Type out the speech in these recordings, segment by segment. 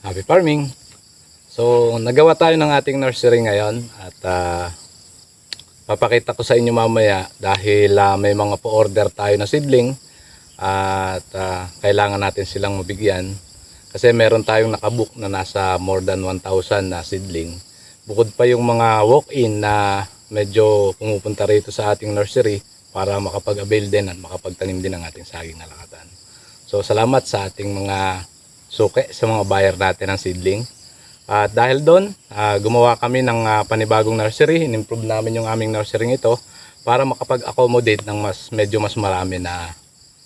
Happy farming! So, nagawa tayo ng ating nursery ngayon at papakita ko sa inyo mamaya dahil may mga pa-order tayo na seedling at kailangan natin silang mabigyan kasi meron tayong nakabook na nasa more than 1,000 na seedling. Bukod pa yung mga walk-in na medyo pumupunta rito sa ating nursery para makapag-avail din at makapagtanim din ng ating saging na lakatan. So, salamat sa ating mga suki sa mga buyer natin ng seedling. At dahil doon, gumawa kami ng panibagong nursery. In-improve namin yung aming nursery ito para makapag-accommodate ng medyo mas marami na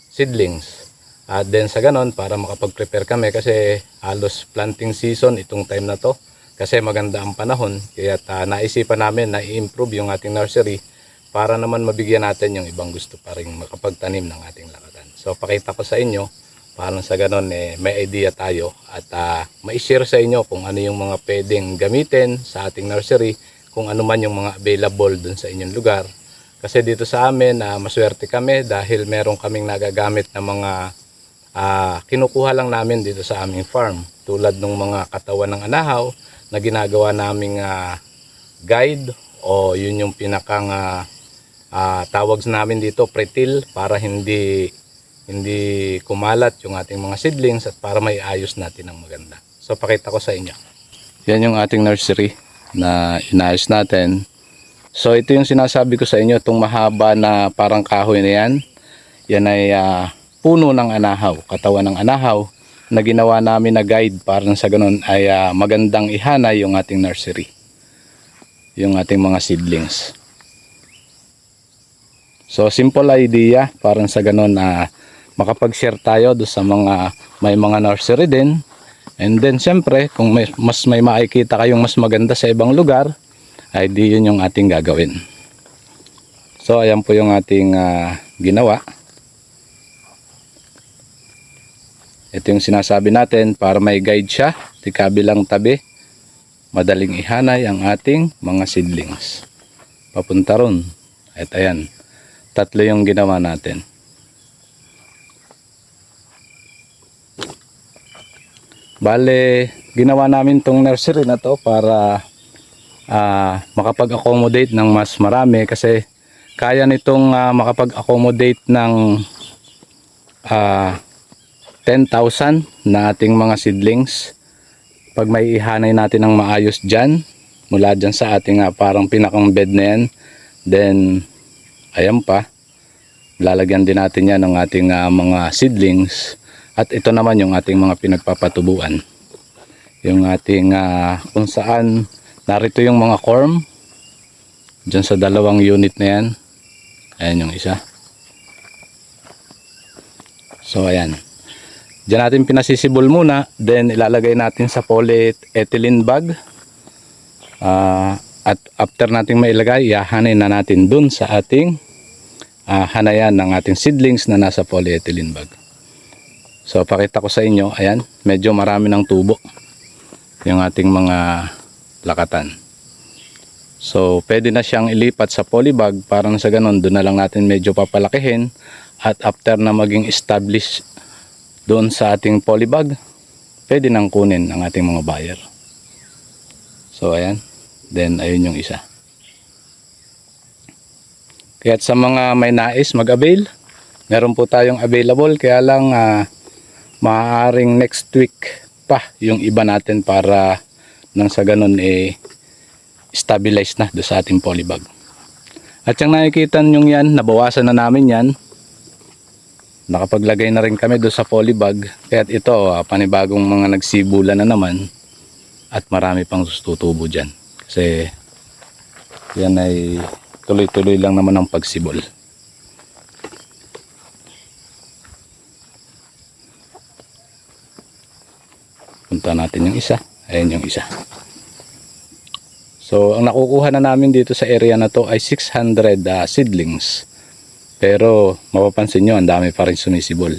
seedlings. At then sa ganon, para makapag-prepare kami kasi halos planting season itong time na to. Kasi maganda ang panahon. Kaya naisipan namin na i-improve yung ating nursery para naman mabigyan natin yung ibang gusto pa rin makapagtanim ng ating lakatan. So pakita ko sa inyo. Parang sa ganon may idea tayo at ma-share sa inyo kung ano yung mga pwedeng gamitin sa ating nursery, kung ano man yung mga available dun sa inyong lugar. Kasi dito sa amin maswerte kami dahil meron kaming nagagamit na mga kinukuha lang namin dito sa aming farm. Tulad ng mga katawan ng anahaw na ginagawa naming guide o yun yung pinakang tawag namin dito pretil para hindi kumalat yung ating mga seedlings at para may ayos natin ng maganda. So pakita ko sa inyo. Yan yung ating nursery na inayos natin. So ito yung sinasabi ko sa inyo, itong mahaba na parang kahoy na yan. Yan ay puno ng anahaw, katawan ng anahaw na ginawa namin na guide para sa ganun ay magandang ihana yung ating nursery. Yung ating mga seedlings. So simple idea parang sa ganun na makapag-share tayo do sa mga may mga nursery din. And then syempre kung mas may makikita kayong mas maganda sa ibang lugar ay di yun yung ating gagawin. So ayan po yung ating ginawa. Ito yung sinasabi natin para may guide siya di kabilang tabi, madaling ihanay ang ating mga seedlings papunta ron. At ayan, tatlo yung ginawa natin. Bale, ginawa namin tong nursery na to para makapag-accommodate ng mas marami kasi kaya nitong makapag-accommodate ng 10,000 na ating mga seedlings. Pag may ihanay natin ng maayos dyan, mula dyan sa ating parang pinakang bed na yan, then ayan pa, lalagyan din natin yan ng ating mga seedlings. At ito naman yung ating mga pinagpapatubuan. Yung ating kung saan narito yung mga corm. Diyan sa dalawang unit na yan. Ayan yung isa. So ayan. Diyan natin pinasisibol muna. Then ilalagay natin sa polyethylene bag. At after natin mailagay, ihahanin na natin dun sa ating hanayan ng ating seedlings na nasa polyethylene bag. So pakita ko sa inyo, ayan, medyo marami ng tubo yung ating mga lakatan. So pwede na siyang ilipat sa polybag para sa ganun, doon na lang natin medyo papalakihin. At after na maging established doon sa ating polybag, pwede nang kunin ang ating mga buyer. So ayan, then ayun yung isa. Kaya sa mga may nais mag-avail, meron po tayong available, kaya lang maaaring next week pa yung iba natin para nang sa ganun stabilize na do sa ating polybag. At yung nakikita nyo yan, nabawasan na namin yan. Nakapaglagay na rin kami do sa polybag. Kaya ito panibagong mga nagsibula na naman at marami pang tutubo dyan. Kasi yan ay tuloy-tuloy lang naman ang pagsibol. Punta natin yung isa. Ayan yung isa. So ang nakukuha na namin dito sa area na to ay 600 seedlings. Pero mapapansin nyo, ang dami pa rin sumisibol.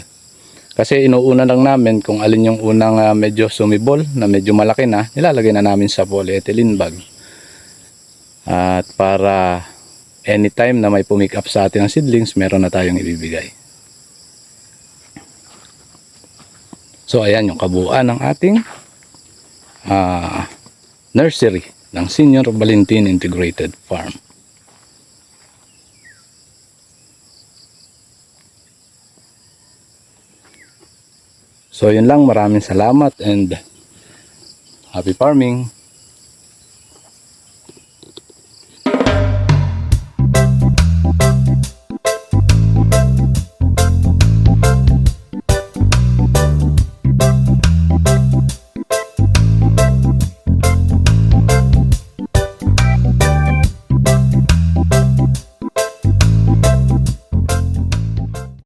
Kasi inuuna lang namin kung alin yung unang medyo sumibol na medyo malaki na, nilalagay na namin sa polyethylene bag. At para anytime na may pumick up sa atin ng seedlings, meron na tayong ibibigay. So ayan yung kabuuan ng ating nursery ng Senior Valentin Integrated Farm. So yun lang, maraming salamat and happy farming.